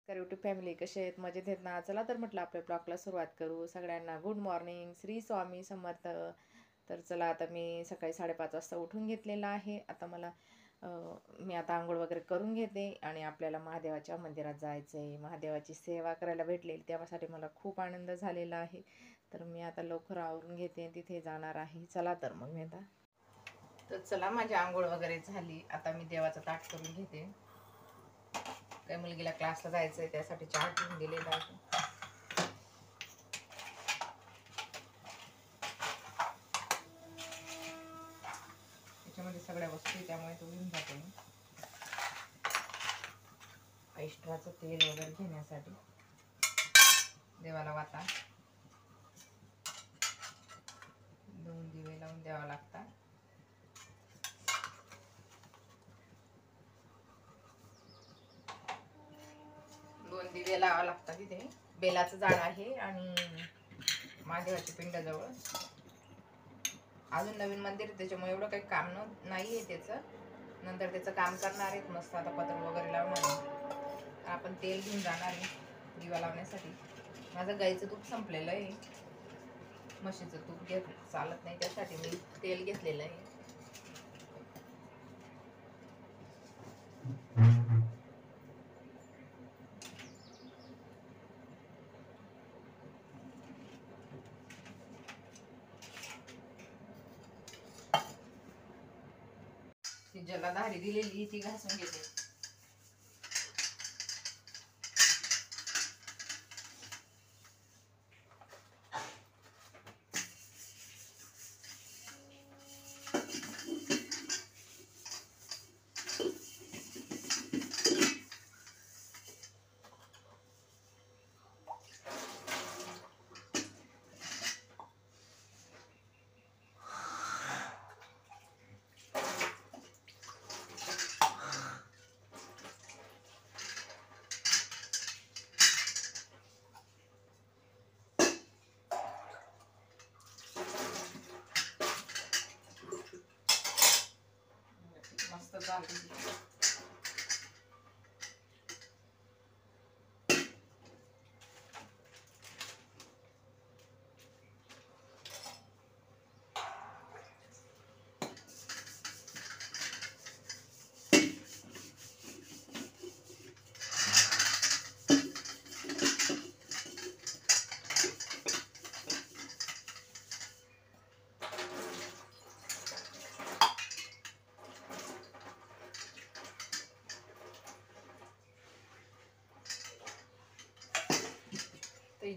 तर YouTube family कसे आहेत, मजेत आहेत ना? चला तर म्हटलं आपल्या ब्लॉगला सुरुवात करू. सगळ्यांना गुड मॉर्निंग, श्री स्वामी समर्थ. तर चला आता मी सकाळी 5:30 वाजता उठून घेतलेला आहे. मी आता आंघोळ वगैरे करून घेते आणि आपल्याला महादेवाच्या मंदिरात जायचं आहे. महादेवाची सेवा करायला भेटलेली त्यासाठी मला खूप आनंद झालेला आहे. तर मी आता लवकर आवरून घेते, तिथे जाणार आहे. चला तर मग मी आता तर चला माझी आंघोळ वगैरे झाली. आता मी देवाचं ताट करून घेते. काही मुलगीला क्लासला जायचं आहे त्यासाठी चहा ठेवून दिलेला आहे. त्याच्यामध्ये सगळ्या वस्तू त्यामुळे तो घेऊन जाते. ऐष्ट्राचं तेल वगैरे घेण्यासाठी देवाला वाता 2 दिवे लावून द्यावा लागतात. दिवे लावा लागतात. तिथे बेलाचं झाड आहे आणि महादेवाच्या पिंडाजवळ अजून नवीन मंदिर त्याच्यामुळे एवढं काही काम नाहीये त्याचं. नंतर त्याचं काम करणार आहेत. मस्त आता पत्र वगैरे लावणार आहे. आपण तेल घेऊन जाणार आहे दिवा लावण्यासाठी. माझं गाईचं तूप संपलेलं आहे. म्हशीचं तूप चालत नाही, त्यासाठी मी तेल घेतलेलं आहे. ती जलाधारी दिलेली ती घासून घेते. मस्त चालते.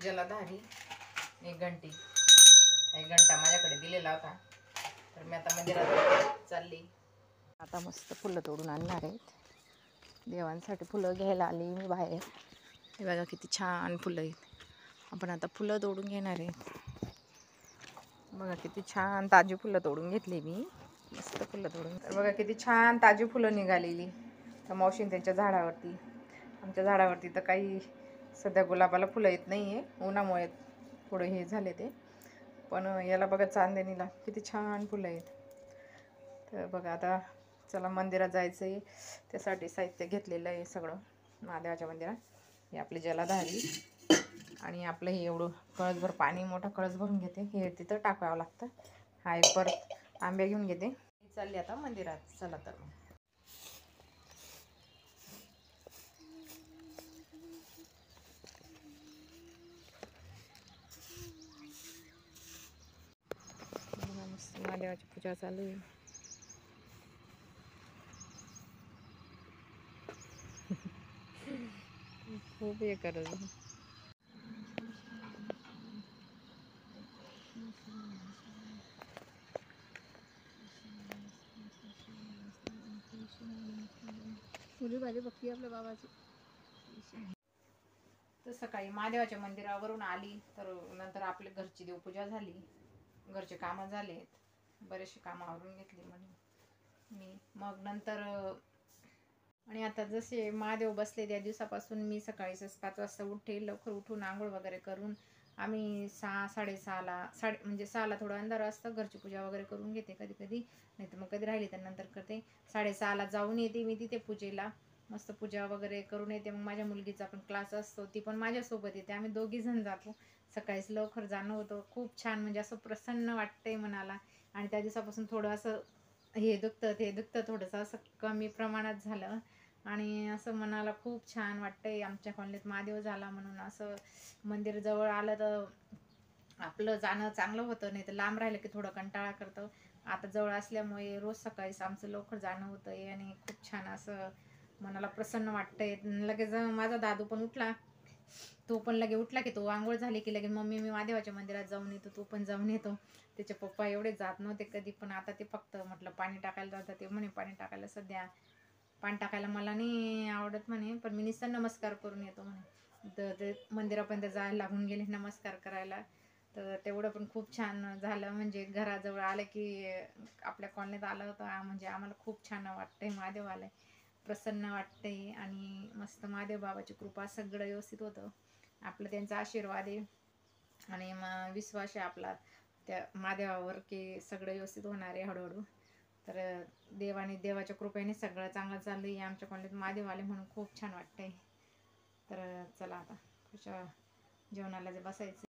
जलाधारी एक घंटा माझ्याकडे दिलेला होता. तर मी आता मंदिरात चालली. आता मस्त फुलं तोडून आणणार आहेत. देवांसाठी फुलं घ्यायला आली मी बाहेर. हे बघा किती छान फुलं आहेत. आपण आता फुलं तोडून घेणार आहेत. बघा किती छान ताजी फुलं तोडून घेतली मी. मस्त फुलं तोडून. तर बघा किती छान ताजी फुलं निघालेली तर मावशीन त्यांच्या झाडावरती. आमच्या झाडावरती तर काही सध्या गुलाबाला फुलं येत नाही आहे, उन्हामुळे थोडं हे झाले ते. पण याला बघा चांदणीला किती छान फुलं आहेत. तर बघा आता चला मंदिरात जायचं आहे. त्यासाठी साहित्य घेतलेलं आहे सगळं महादेवाच्या मंदिरात. हे आपली जलाधारी आणि आपलं हे एवढं कळसभर पाणी, मोठा कळस भरून घेते. हे तिथं टाकावं लागतं. हा एक परत आंबे घेऊन घेते. चालली आता मंदिरात. चला तर मग. महादेवाची पूजा चालू आहे. खूप हे करत मुली भाजी बघती आपल्या बाबाची. तर सकाळी महादेवाच्या मंदिरावरून आली तर नंतर आपल्या घरची देवपूजा झाली. घरचे कामं झालेत. बरेचसे कामं आवरून घेतली म्हणून मी. मग नंतर आणि आता जसे महादेव बसले त्या दिवसापासून मी सकाळी 5 वाजता उठते. लवकर उठून आंघोळ वगैरे करून आम्ही 6-6:30ला म्हणजे 6ला थोडं अंधार असतं. घरची पूजा वगैरे करून घेते कधी कधी, नाही तर मग कधी राहिली तर नंतर करते. 6:30ला जाऊन येते मी तिथे पूजेला. मस्त पूजा वगैरे करून येते. मग माझ्या मुलगीचा पण क्लास असतो, ती पण माझ्यासोबत येते. आम्ही दोघी जण जातो. सकाळीच लवकर जाणं होतं. खूप छान म्हणजे असं प्रसन्न वाटतंय मनाला. आणि त्या दिवसापासून थोडं असं हे दुखतं ते दुखतं थोडंसं असं कमी प्रमाणात झालं. आणि असं मनाला खूप छान वाटतंय. आमच्या कॉलनीत महादेव झाला म्हणून असं मंदिर जवळ आलं तर आपलं जाणं चांगलं होतं, नाही तर लांब राहिलं की थोडं कंटाळा करतं. आता जवळ असल्यामुळे रोज सकाळीच आमचं लवकर जाणं होतंय आणि खूप छान असं मनाला प्रसन्न वाटतंय. लगेच माझा दादू पण उठला, तो पण लगे उठला की तो आंघोळ झाली की लगे मम्मी मी महादेवाच्या मंदिरात जाऊन येतो, तो पण जाऊन येतो. त्याचे पप्पा एवढे जात नव्हते कधी, पण आता ते फक्त म्हटलं पाणी टाकायला जातात, ते म्हणे पाणी टाकायला सध्या पाणी टाकायला मला नाही आवडत म्हणे, पण मी नुसतं नमस्कार करून येतो म्हणे. तर ते मंदिरापर्यंत जायला लागून गेले नमस्कार करायला. तर तेवढं पण खूप छान झालं. म्हणजे घराजवळ आलं की आपल्या कॉलनीत आलं होतं म्हणजे आम्हाला खूप छान वाटतंय. महादेव आलाय, प्रसन्न वाटतंय आणि मस्त महादेव बाबाची कृपा सगळं व्यवस्थित होतं. आपलं त्यांचा आशीर्वाद आहे आणि मग विश्वास आहे आपला त्या महादेवावर की सगळं व्यवस्थित होणार आहे हळूहळू. तर देवाच्या कृपेने सगळं चांगलं चाललं आहे. आमच्या कॉलनीत महादेव आले म्हणून खूप छान वाटतंय. तर चला आता जेवणाला जे बसायचं.